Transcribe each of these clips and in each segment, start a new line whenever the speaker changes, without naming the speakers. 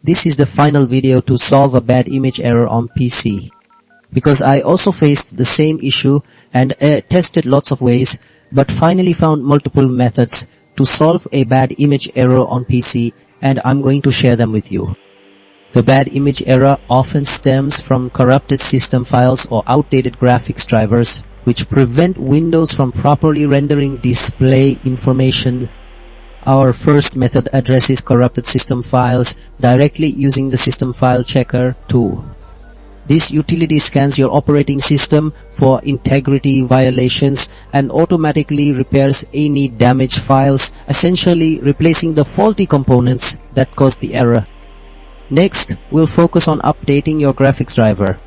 This is the final video to solve a bad image error on PC. Because I also faced the same issue and tested lots of ways, but finally found multiple methods to solve a bad image error on PC, and I'm going to share them with you. The bad image error often stems from corrupted system files or outdated graphics drivers, which prevent Windows from properly rendering display information. Our first method addresses corrupted system files directly using the System File Checker tool. This utility scans your operating system for integrity violations and automatically repairs any damaged files, essentially replacing the faulty components that caused the error. Next, we'll focus on updating your graphics driver.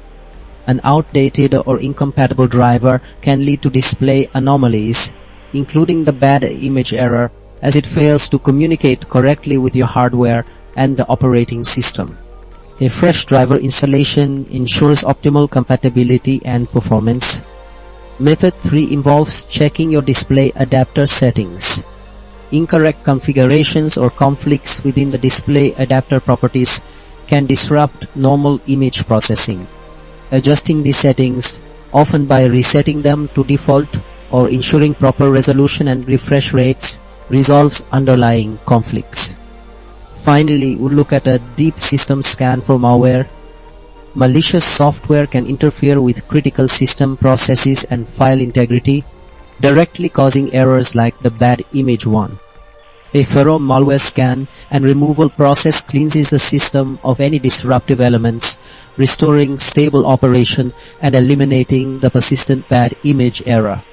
An outdated or incompatible driver can lead to display anomalies, including the bad image error, as it fails to communicate correctly with your hardware and the operating system. A fresh driver installation ensures optimal compatibility and performance. Method 3 involves checking your display adapter settings. Incorrect configurations or conflicts within the display adapter properties can disrupt normal image processing. Adjusting these settings, often by resetting them to default or ensuring proper resolution and refresh rates, resolves underlying conflicts. Finally, we'll look at a deep system scan for malware. Malicious software can interfere with critical system processes and file integrity, directly causing errors like the bad image one. A thorough malware scan and removal process cleanses the system of any disruptive elements, restoring stable operation and eliminating the persistent bad image error.